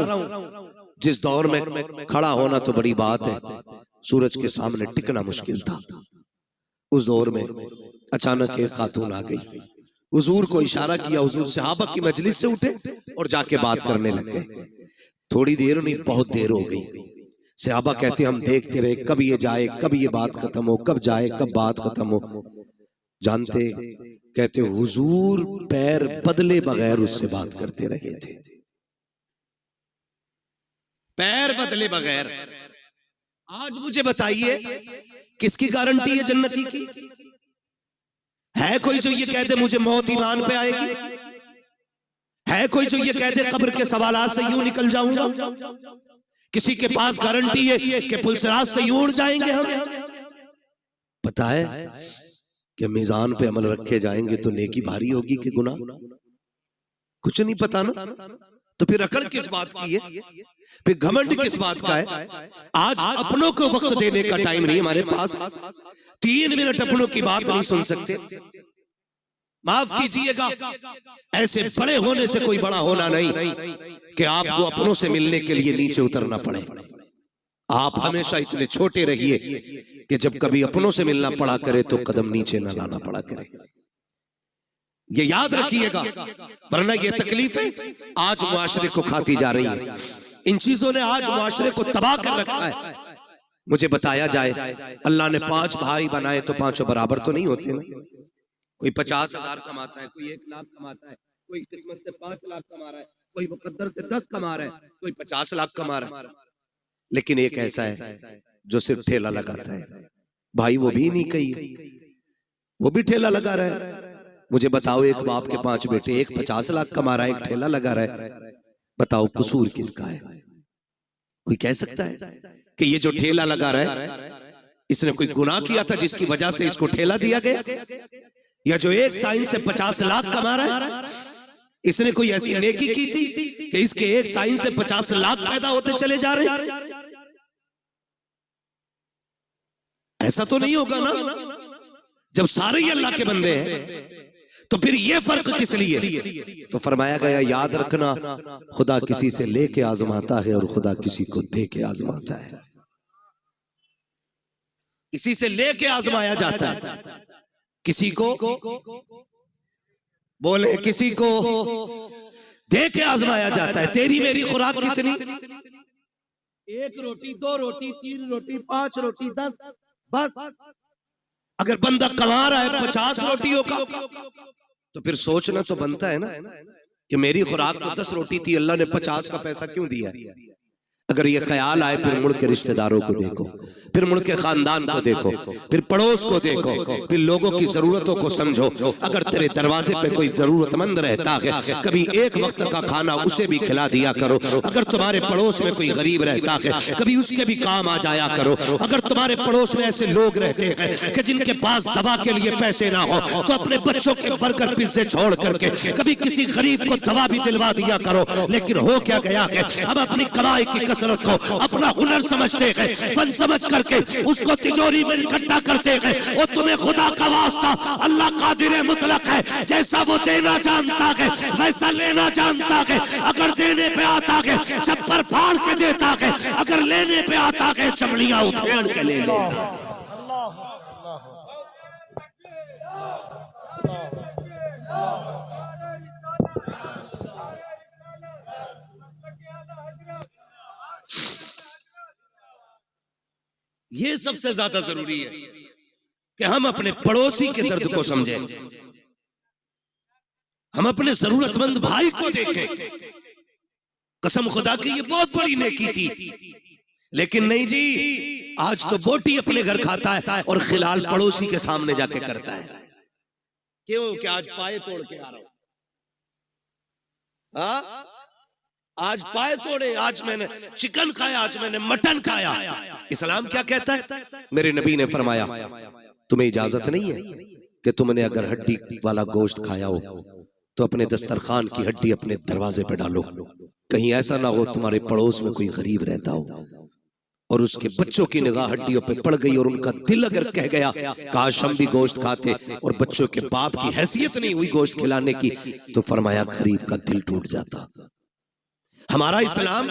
हूं जिस दौर में खड़ा होना तो बड़ी बात है, सूरज के सामने टिकना मुश्किल था। उस दौर में अचानक एक खातून आ गई, हुजूर को इशारा किया, हुजूर सहाबा की मजलिस से उठे और जाके बात करने लग गए। थोड़ी देर नहीं, बहुत देर हो गई। सहाबा कहते हम देखते रहे, कब ये जाए, कब ये बात खत्म हो, कब जाए, कब बात खत्म हो। जानते, कहते हुजूर पैर बदले बगैर उससे बात करते रहे थे, पैर बदले बगैर। आज मुझे बताइए किसकी गारंटी है जन्नती की? है कोई जो ये कह दे मुझे मौत ईमान पे आएगी? है कोई जो ये कह दे कब्र के सवालात से यूं निकल जाऊंगा? किसी के पास गारंटी है कि पुलसराज से यूं उड़ जाएंगे हम? पता है कि मीजान पे अमल रखे जाएंगे तो नेकी भारी होगी कि गुनाह? कुछ नहीं पता ना, तो फिर अकड़ किस बात की है, फिर घमंड किस बात का है? आज अपनों को वक्त देने का टाइम नहीं हमारे पास। 3 मिनट अपनों की बात नहीं सुन सकते। माफ कीजिएगा, ऐसे बड़े होने से कोई बड़ा होना नहीं कि आपको अपनों से मिलने के लिए नीचे उतरना पड़े। आप हमेशा इतने छोटे रहिए कि जब कभी अपनों से मिलना पड़ा करे तो कदम नीचे न लाना पड़ा करे। ये याद रखिएगा, वरना ये तकलीफें आज मुआशरे को खाती जा रही है। इन चीजों ने आज मुआशरे को तबाह कर रखा है। मुझे बताया जाए, अल्लाह ने 5 भाई बनाए तो 5 बराबर तो नहीं होते ना। कोई 50,000 कमाता है, कोई 1 लाख कमाता है, कोई किस्मत से 5 लाख कमा रहा है, कोई मुकद्दर से 10 कमा रहा है, कोई 50 लाख कमा रहा है। लेकिन एक ऐसा है जो सिर्फ ठेला लगाता है। भाई वो भी नहीं कही, वो भी ठेला लगा रहा है। मुझे बताओ, एक बाप के 5 बेटे, एक 50 लाख कमा रहा है, एक ठेला लगा रहा है। बताओ कसूर किसका है? कोई कह सकता है कि ये जो ठेला लगा रहा है इसने कोई गुनाह किया था जिसकी वजह से इसको ठेला दिया गया? या जो एक साइन से 50 लाख कमा रहा है इसने कोई ऐसी नेकी की थी कि इसके एक साइन से 50 लाख पैदा होते चले जा रहे हैं? ऐसा तो नहीं होगा ना। जब सारे ही अल्लाह के बंदे हैं तो फिर ये फर्क किस लिए? तो फरमाया गया, याद रखना, खुदा किसी से लेके आजमाता है और खुदा किसी को दे के आजमाता है। किसी से लेके आजमाया जाता है, किसी को बोले, किसी को दे के आजमाया जाता है। तेरी मेरी खुराक कितनी? 1 रोटी, 2 रोटी, 3 रोटी, 5 रोटी, 10, बस। अगर बंदा कमा रहा है 50 रोटियों का तो फिर सोचना तो बनता है ना कि मेरी खुराक तो 10 रोटी थी, अल्लाह ने 50 का पैसा क्यों दिया? अगर ये ख्याल आए, फिर मुड़ के रिश्तेदारों को देखो, फिर मुड़ के खानदान को देखो, फिर पड़ोस को देखो, फिर लोगों की जरूरतों को समझो। अगर तेरे दरवाजे पे कोई जरूरतमंद रहता है, कभी एक वक्त का खाना उसे भी खिला दिया करो। अगर तुम्हारे पड़ोस में कोई गरीब रहता है, कभी उसके भी काम आ जाया करो। अगर तुम्हारे पड़ोस में ऐसे लोग रहते हैं कि जिनके पास दवा के लिए पैसे ना हो, तो अपने बच्चों के बर्गर पिज्जे छोड़ करके कभी किसी गरीब को दवा भी दिलवा दिया करो। लेकिन हो क्या गया है, हम अपनी कमाई की कसरत को अपना हुनर समझते हैं, फन समझ करके उसको तिजोरी में इकट्ठा करते हैं। और तुम्हें खुदा का वास्ता, अल्लाह कादिर मुतलक है, जैसा वो देना जानता है वैसा लेना जानता है। अगर देने पे आता है चप्पर फाड़ के देता है, अगर लेने पे आता है चमड़ियां उधेड़ के ले लेता। ये सबसे ज्यादा जरूरी है कि हम अपने पड़ोसी के दर्द को समझें, हम अपने जरूरतमंद भाई को देखें। कसम खुदा की ये बहुत बड़ी नेकी थी, लेकिन नहीं जी, आज तो बोटी अपने घर खाता है और खिलाल पड़ोसी के सामने जाके करता है। क्यों? कि आज पाए तोड़ के आ रहा हूं, आज पाए तोड़े, आज मैंने चिकन खाया, आज मैंने मटन खाया। इस्लाम क्या कहता है? मेरे नबी ने फरमाया, तुम्हें इजाजत नहीं है कि तुमने अगर हड्डी वाला गोश्त खाया हो तो अपने दस्तरखान की हड्डी अपने दरवाजे पे डालो। कहीं ऐसा ना हो तुम्हारे पड़ोस में कोई गरीब रहता हो और उसके बच्चों की निगाह हड्डियों पे पड़ गई और उनका दिल अगर कह गया काश हम भी गोश्त खाते, और बच्चों के बाप की हैसियत नहीं हुई गोश्त खिलाने की, तो फरमाया गरीब का दिल टूट जाता। हमारा इस्लाम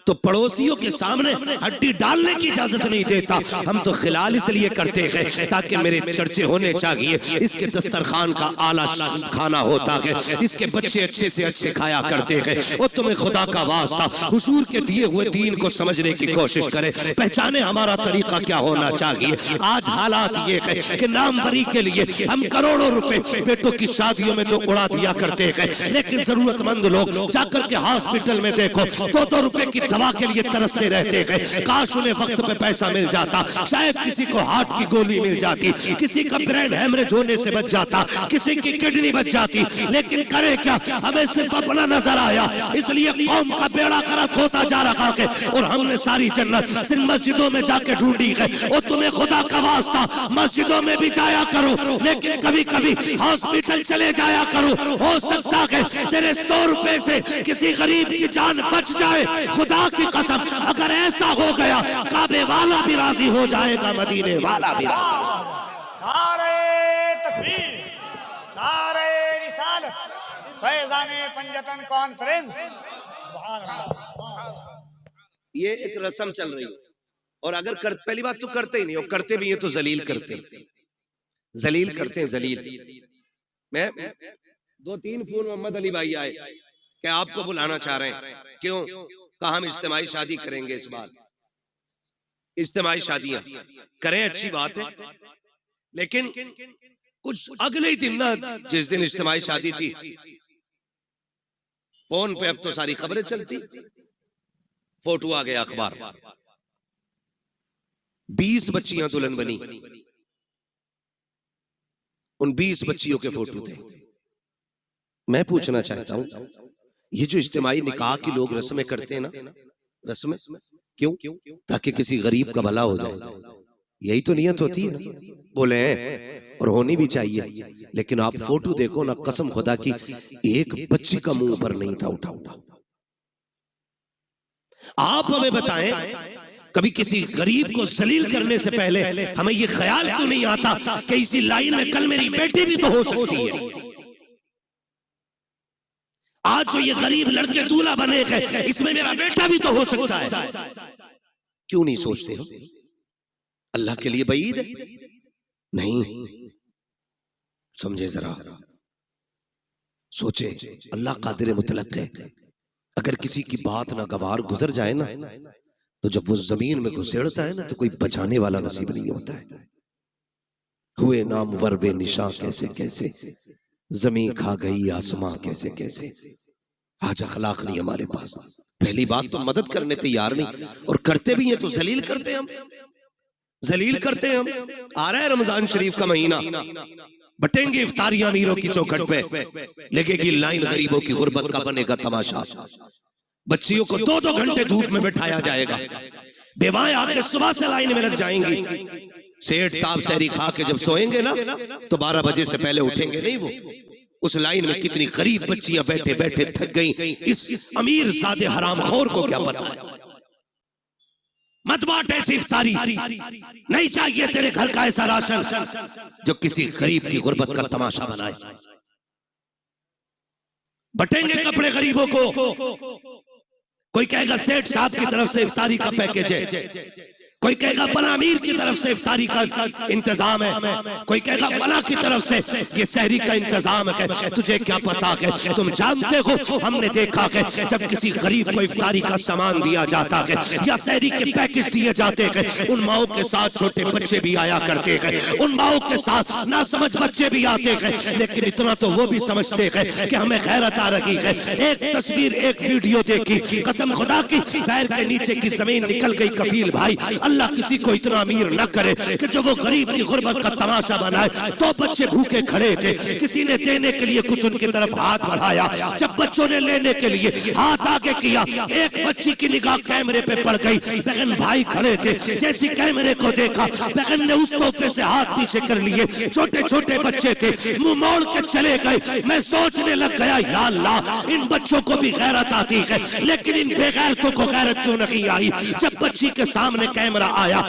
तो पड़ोसियों के सामने हड्डी डालने की इजाजत नहीं देता। हम तो खिलाल इसलिए करते हैं ताकि मेरे चर्चे होने चाहिए, इसके दस्तरखान का आला खाना होता है, इसके बच्चे अच्छे से अच्छे खाया करते हैं। और तुम्हें खुदा का वास्ता हुजूर के दिए हुए दीन को समझने की कोशिश करें, पहचाने हमारा तरीका क्या होना चाहिए। आज हालात ये है कि नामवरी के लिए हम करोड़ों रुपए बेटों की शादियों में तो उड़ा दिया करते हैं, लेकिन जरूरतमंद लोग जाकर के हॉस्पिटल में देखो 2-2 रुपए की दवा के लिए तरसते रहते हैं। काश उन्हें वक्त पे पैसा मिल जाता, शायद किसी को हार्ट की गोली मिल जाती, किसी का ब्रेन हेमरेज होने से बच जाता, किसी की किडनी बच जाती, लेकिन करे क्या, हमें सिर्फ अपना नजर आया, इसलिए कौम का बेड़ा गर्क होता जा रहा है। और हमने सारी जन्नत सिर्फ मस्जिदों में जाके ढूंढी है। और तुम्हें खुदा का वास्ता मस्जिदों में भी जाया करो, लेकिन कभी कभी हॉस्पिटल चले जाया करो। हो सकता है तेरे 100 रुपए से किसी गरीब की जान बच जाए। खुदा की कसम, अगर ऐसा हो गया काबे वाला भी राजी हो जाएगा, मदीने वाला भी। नारे तकबीर, नारे रिसालत, फैज़ाने पंजतन कॉन्फ्रेंस। सुभान अल्लाह। ये एक रस्म चल रही है, और अगर पहली बात तो करते ही नहीं, और करते भी हैं तो जलील करते हैं, जलील करते हैं, जलील। मैं 2-3 फोन मोहम्मद अली भाई आए कि आपको बुलाना चाह रहे हैं, क्यों? कहा हम इज्तिमाई शादी करेंगे इस बार। इज्तिमाई शादियां करें, अच्छी बात है, लेकिन कुछ अगले ही दिन ना, जिस दिन इज्तिमाई शादी थी, फोन पे अब तो सारी खबरें चलती, फोटो आ गया अखबार, 20 बच्चियां दुल्हन बनी, उन 20 बच्चियों के फोटो थे। मैं पूछना चाहता हूं, ये जो इज्तिमाई निकाह की लोग रस्में करते हैं ना, रस्में क्यों? ताकि किसी गरीब का भला हो जाए, यही तो नियत होती है ना। बोले हैं, और होनी भी चाहिए, लेकिन आप फोटो देखो ना, कसम खुदा की एक बच्ची का मुंह पर नहीं था उठा। आप हमें बताएं, कभी किसी गरीब को जलील करने से पहले हमें ये ख्याल क्यों नहीं आता कि इसी लाइन में कल मेरी बेटी भी तो हो सकती है। आज जो ये गरीब लड़के दूल्हा बने हैं, इसमें मेरा बेटा भी तो हो सकता है। क्यों नहीं सोचते हो? अल्लाह के लिए बईद नहीं। समझे जरा, सोचे, अल्लाह कादिर मुतलक है। अगर किसी की बात ना गवार गुजर जाए ना, तो जब वो जमीन में घुसेड़ता है ना, तो कोई बचाने वाला नसीब नहीं होता है। हुए नाम वर्बे निशा कैसे कैसे, जमीन खा गई आसमां कैसे कैसे। आज अखलाक नहीं हमारे पास। पहली बात तो मदद करने तैयार नहीं, और करते भी हैं तो जलील करते हैं हम, जलील करते हैं हम। आ रहा है रमजान शरीफ का महीना, बटेंगे इफ्तारियां अमीरों की चौखट पे, लगेगी लाइन गरीबों की गुर्बत का बनेगा तमाशा। बच्चियों को 2-2 घंटे धूप में बैठाया जाएगा, बेवाएं आके सुबह से लाइन में लग जाएंगी। सेठ साहब सहरी खा के जब सोएंगे ना, तो 12 बजे से पहले उठेंगे नहीं वो। उस लाइन में कितनी गरीब बच्चियां बैठे बैठे थक गई, इस अमीर सादे हरामखोर को क्या पता है। मत बांट ऐसी इफ्तारी, नहीं चाहिए तेरे घर का ऐसा राशन जो किसी गरीब की गुर्बत का तमाशा बनाए। बटेंगे कपड़े गरीबों को, कोई कहेगा सेठ साहब की तरफ से इफ्तारी का पैकेज है, कोई कहेगा फला अमीर की तरफ से इफ्तारी का इंतजाम है, कोई कहेगा फला की तरफ से ये सहरी का इंतजाम है। तुझे क्या पता है? तुम जानते हो, हमने देखा है जब किसी गरीब को इफ्तारी का सामान दिया जाता है या सहरी के पैकेज दिए जाते हैं, उन माओं के साथ छोटे बच्चे भी आया करते हैं, उन माओं के साथ नासमझ बच्चे भी आते हैं, लेकिन इतना तो वो भी समझते हैं कि हमें गैरत आ रही है। एक तस्वीर, एक वीडियो देखी, कसम खुदा की पैर के नीचे की जमीन निकल गई। कफील भाई, अल्लाह किसी को इतना अमीर न करे कि जो वो गरीब की गुर्बत का तमाशा बनाए। 2 बच्चे भूखे खड़े थे, किसी ने देने के लिए कुछ उनकी तरफ हाथ बढ़ाया, जब बच्चों ने लेने के लिए हाथ आगे किया, एक बच्ची की निगाह कैमरे पे पड़ गई। बहन भाई खड़े थे, जैसी कैमरे को देखा, बहन ने उस तोहफे से हाथ पीछे कर लिए। छोटे छोटे बच्चे थे, मुंह मोड़ के चले गए। मैं सोचने लग गया, या अल्लाह, इन बच्चों को भी गैरत आती है, लेकिन इन बेगैरतों को गैरत क्यों नहीं आई? जब बच्ची के सामने कैमरा आया,